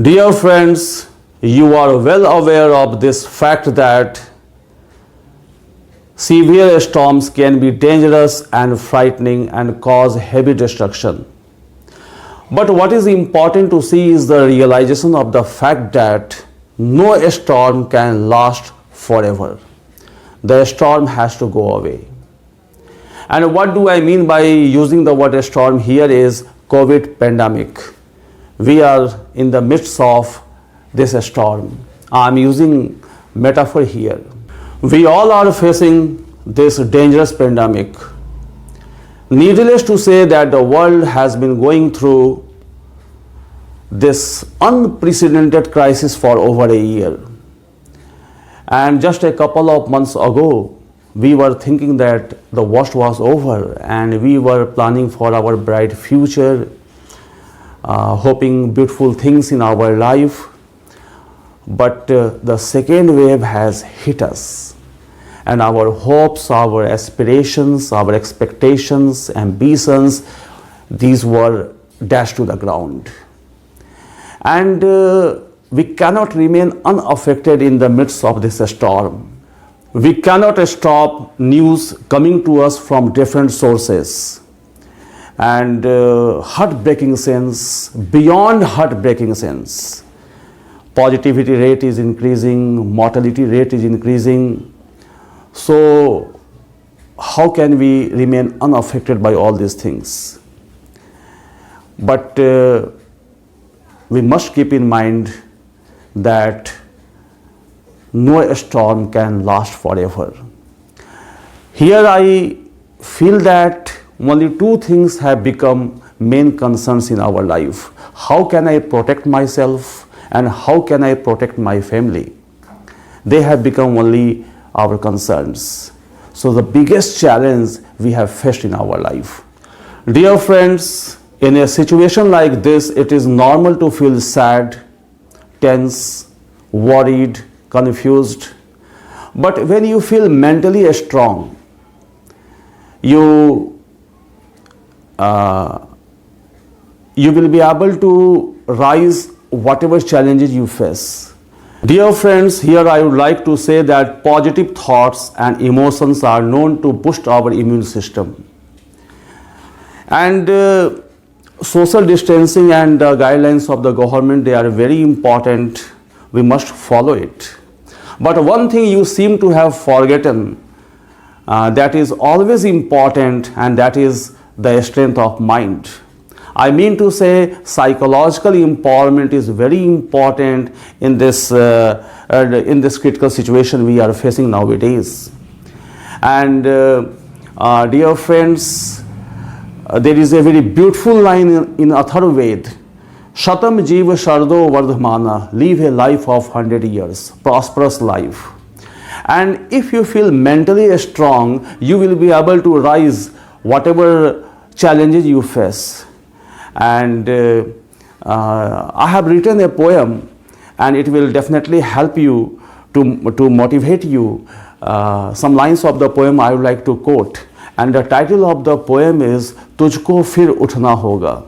Dear friends, you are well aware of this fact that severe storms can be dangerous and frightening and cause heavy destruction. But what is important to see is the realization of the fact that no storm can last forever. The storm has to go away. And what do I mean by using the word storm here is COVID pandemic. We are in the midst of this storm. I am using metaphor here. We all are facing this dangerous pandemic. Needless to say that the world has been going through this unprecedented crisis for over a year. And just a couple of months ago, we were thinking that the worst was over and we were planning for our bright future, hoping beautiful things in our life. But the second wave has hit us, and our hopes, our aspirations, our expectations, ambitions, these were dashed to the ground. And we cannot remain unaffected in the midst of this storm. We cannot stop news coming to us from different sources. And heartbreaking sense, beyond heartbreaking sense. Positivity rate is increasing, mortality rate is increasing. So how can we remain unaffected by all these things? But we must keep in mind that no storm can last forever. Here I feel that only two things have become main concerns in our life. How can I protect myself and how can I protect my family? They have become only our concerns. So the biggest challenge we have faced in our life. Dear friends, in a situation like this, it is normal to feel sad, tense, worried, confused. But when you feel mentally strong, you will be able to rise whatever challenges you face. Dear friends, here I would like to say that positive thoughts and emotions are known to boost our immune system. And social distancing and the guidelines of the government, they are very important. We must follow it. But one thing you seem to have forgotten that is always important, and that is the strength of mind. I mean to say psychological empowerment is very important in this critical situation we are facing nowadays. And dear friends, there is a very beautiful line in Atharvaved. Shatam Jeeva Shardo Vardhamana, live a life of 100 years, prosperous life. And if you feel mentally strong, you will be able to rise whatever challenges you face. And I have written a poem, and it will definitely help you to motivate you. Some lines of the poem I would like to quote. And the title of the poem is Tujhko Fir Uthna Hoga.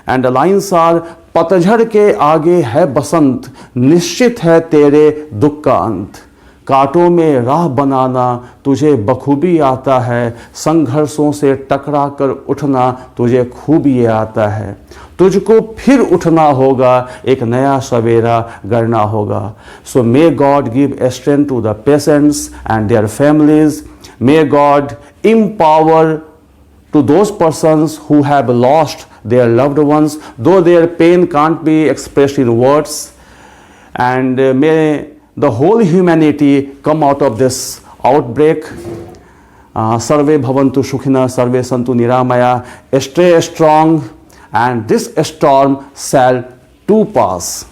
And the lines are, पतझड़ के आगे है बसंत, निश्चित है तेरे दुख का अंत, कांटों में राह बनाना तुझे बखूबी आता है, संघर्षों से टकरा कर उठना तुझे खूबी आता है, तुझको फिर उठना होगा, एक नया सवेरा गढ़ना होगा. So may God give strength to the patients and their families. May God empower to those persons who have lost their loved ones, though their pain can't be expressed in words. And may the whole humanity come out of this outbreak. Sarve bhavantu sukhina, sarve santu niramaya. Stay strong, and this storm shall too pass.